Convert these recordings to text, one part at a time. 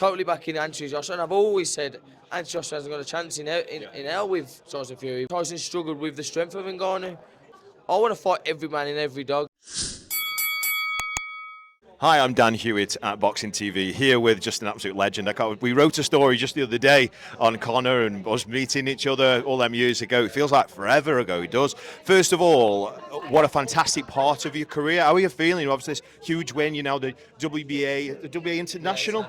totally backing Anthony Joshua, and I've always said Anthony Joshua hasn't got a chance in hell with Tyson Fury. Tyson struggled with the strength of Ngannou. I want to fight every man and every dog. Hi, I'm Dan Hewitt at Boxing TV, here with just an absolute legend. We wrote a story just the other day on Conah and us meeting each other all them years ago. It feels like forever ago, it does. First of all, what a fantastic part of your career. How are you feeling? Obviously, this huge win, you know, the WBA International,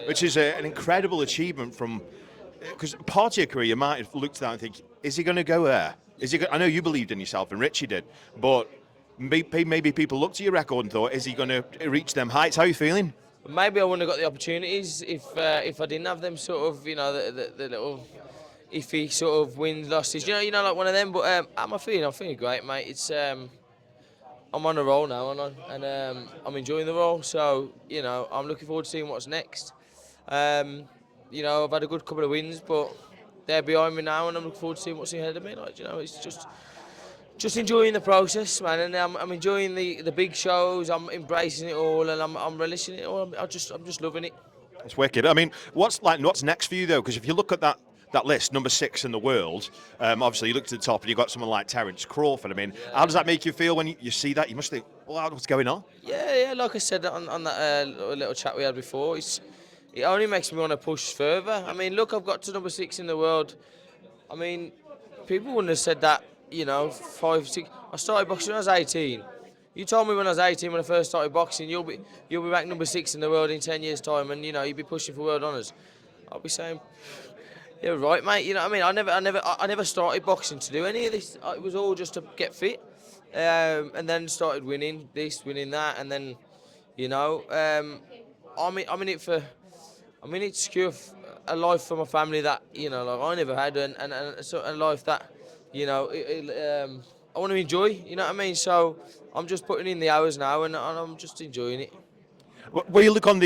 which is an incredible achievement from... Because part of your career, you might have looked at that and think, is he going to go there? I know you believed in yourself, and Richie did, but... Maybe people looked at your record and thought, is he going to reach them heights? How are you feeling? Maybe I wouldn't have got the opportunities if I didn't have them sort of, the little iffy sort of wins, losses. Like one of them. But I'm feeling great, mate. It's I'm on a roll now, and I'm enjoying the role. So I'm looking forward to seeing what's next. I've had a good couple of wins, but they're behind me now, and I'm looking forward to seeing what's ahead of me. It's just enjoying the process, man, and I'm enjoying the big shows. I'm embracing it all, and I'm relishing it all. I'm just loving it. It's wicked. I mean, what's next for you though? Because if you look at that list, number 6 in the world, obviously you look to the top and you've got someone like Terence Crawford. I mean, how does that make you feel when you see that? You must think, wow, what's going on? Yeah. Like I said on that little chat we had before, it only makes me want to push further. I mean, look, I've got to number 6 in the world. I mean, people wouldn't have said that. 5, 6. I started boxing when I was 18. You told me when I was 18 when I first started boxing, you'll be back number 6 in the world in 10 years' time, and you'll be pushing for world honours. I'll be saying, yeah, right, mate. You know what I mean? I never started boxing to do any of this. It was all just to get fit, and then started winning this, winning that, and then, I'm in it to secure a life for my family that I never had, and a life that. I want to enjoy, you know what I mean? So I'm just putting in the hours now, and I'm just enjoying it. When you look on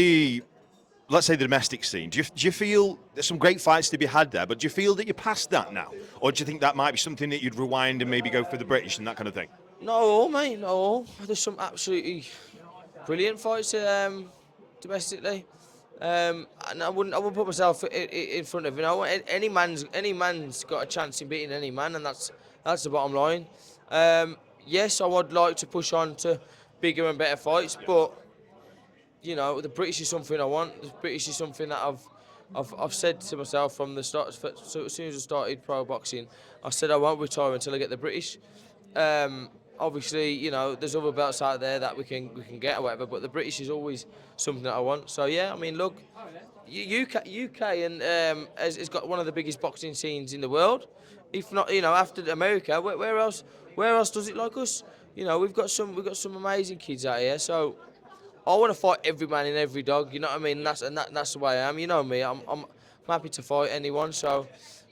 let's say the domestic scene, do you feel there's some great fights to be had there, but do you feel that you're past that now? Or do you think that might be something that you'd rewind and maybe go for the British and that kind of thing? No, mate, no. There's some absolutely brilliant fights domestically. And I wouldn't put myself in front of any man's got a chance in beating any man, and that's the bottom line. Yes, I would like to push on to bigger and better fights, but the British is something I want. The British is something that I've said to myself from the start. So as soon as I started pro boxing, I said I won't retire until I get the British. Obviously, there's other belts out there that we can get or whatever, but the British is always something that I want. So yeah, I mean, look, UK and has got one of the biggest boxing scenes in the world, if not, after America. Where else does it like us? We've got some amazing kids out here. So I want to fight every man and every dog. You know what I mean? That's the way I am. You know me. I'm happy to fight anyone. So.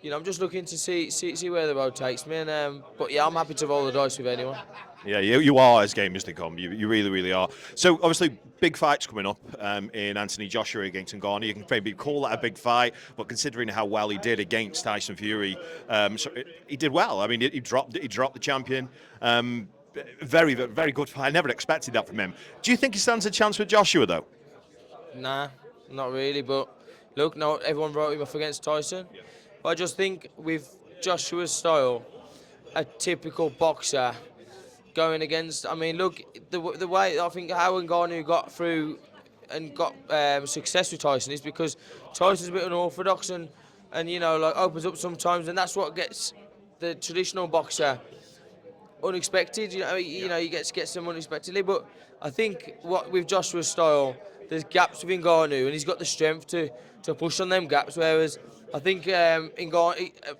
I'm just looking to see where the road takes me, and but yeah, I'm happy to roll the dice with anyone. Yeah, you are as game as they come. You really, really are. So obviously, big fights coming up in Anthony Joshua against Ngannou. You can maybe call that a big fight, but considering how well he did against Tyson Fury, he did well. I mean, he dropped the champion. Very, very good fight. I never expected that from him. Do you think he stands a chance with Joshua though? Nah, not really. But look, no, everyone wrote him off against Tyson. Yeah. But I just think with Joshua's style, a typical boxer going against. I mean, look, the way I think how Ngannou got through and got success with Tyson is because Tyson's a bit unorthodox and opens up sometimes, and that's what gets the traditional boxer unexpected. He gets them unexpectedly. But I think with Joshua's style, there's gaps with Ngannou, and he's got the strength to push on them gaps. Whereas I think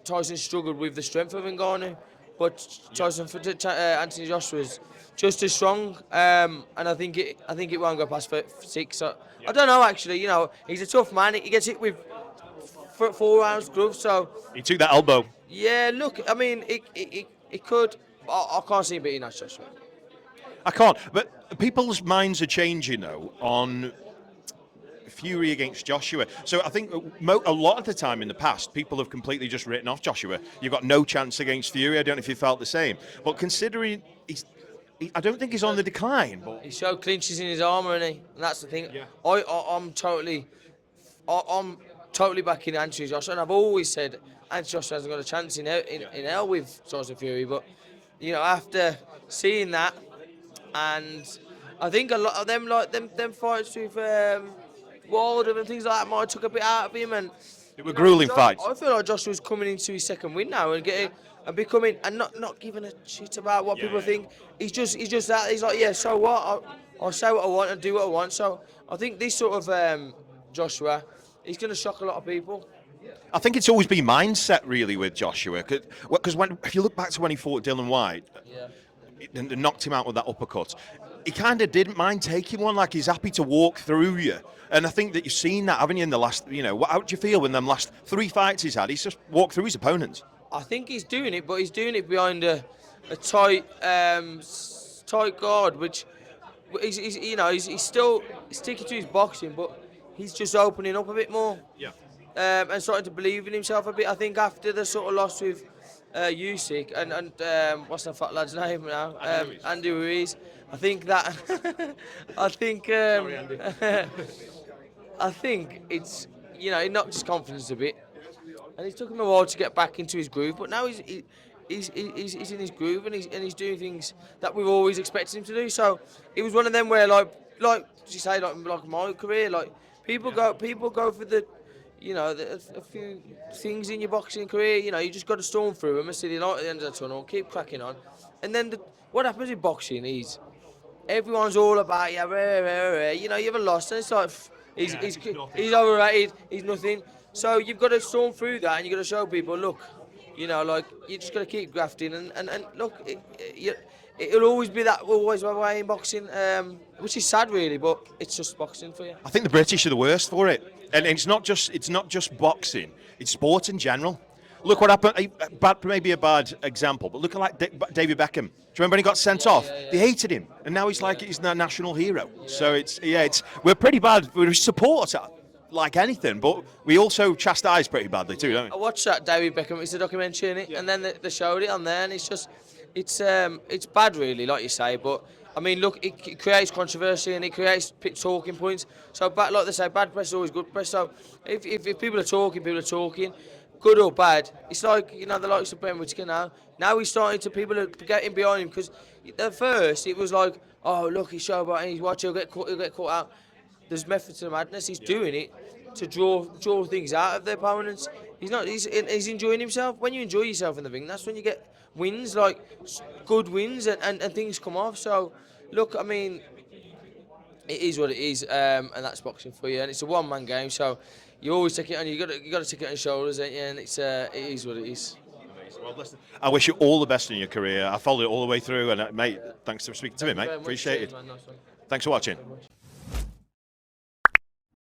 Tyson struggled with the strength of Ngannou, but Anthony Joshua's just as strong, and I think it won't go past 6. So, I don't know actually. He's a tough man. He gets hit with 4-ounce gloves. So he took that elbow. Yeah, look, I mean, it could. I can't see him beating that Joshua. I can't, but people's minds are changing though on Fury against Joshua. So I think a lot of the time in the past, people have completely just written off Joshua. You've got no chance against Fury. I don't know if you felt the same. But considering I don't think he's on the decline. But he showed clinches in his armour, and that's the thing. Yeah. I'm totally I'm totally backing Anthony Joshua, and I've always said Anthony Joshua hasn't got a chance in hell with Tyson Fury. But after seeing that, and I think a lot of them, like them fights with Wilder and things like that, might have took a bit out of him. And They were grueling fights. I feel like Joshua's coming into his second win now and getting and becoming and not giving a shit about what people think. He's just that. He's like, yeah, so what? I'll say what I want and do what I want. So I think this sort of Joshua, he's going to shock a lot of people. I think it's always been mindset really with Joshua, because if you look back to when he fought Dylan White, and knocked him out with that uppercut, he kind of didn't mind taking one. Like, he's happy to walk through you, and I think that you've seen that, haven't you, in the last, how do you feel in them last 3 fights he's had? He's just walked through his opponents. I think he's doing it, but he's doing it behind a tight tight guard, which he's still sticking to his boxing, but he's just opening up a bit more. And starting to believe in himself a bit. I think after the sort of loss with Usyk and what's the fat lad's name now? Andy Ruiz. I think that I think Sorry, Andy. I think it's it knocked his confidence a bit, and it took him a while to get back into his groove. But now he's in his groove, and he's doing things that we've always expected him to do. So it was one of them where like you say like my career, like people go for the a few things in your boxing career. You just got to storm through them and see the light at the end of the tunnel, keep cracking on. And then what happens in boxing is everyone's all about you have a loss, and it's like he's overrated, he's nothing. So you've got to storm through that, and you've got to show people, look, like you just got to keep grafting, and look, it'll always be that way in boxing, which is sad really, but it's just boxing for you. I think the British are the worst for it, and it's not just boxing; it's sport in general. Look what happened. Maybe a bad example, but look at like David Beckham. Do you remember when he got sent off? Yeah. They hated him, and now he's he's a national hero. Yeah. So we're pretty bad. We support like anything, but we also chastise pretty badly too, don't we? I watched that David Beckham. It's a documentary in it, and then they showed it on there, and it's bad really, like you say. But I mean, look, it creates controversy and it creates talking points. So, like they say, bad press is always good press. So, if people are talking, good or bad. It's like the likes of Ben Whittaker now. Now he's starting to people are getting behind him because at first it was like, oh look, he's showboating, he's watching, he'll get caught out. There's method to the madness. He's doing it to draw things out of the opponents. He's enjoying himself. When you enjoy yourself in the ring, that's when you get wins, like good wins, and things come off. So look, I mean, it is what it is, and that's boxing for you. And it's a one-man game, so you always take it on. You got to take it on your shoulders, ain't you? And it is what it is. Well, listen, I wish you all the best in your career. I followed it all the way through, and mate, thanks for speaking to me, mate. Appreciate it. Man, nice one. Thanks for watching.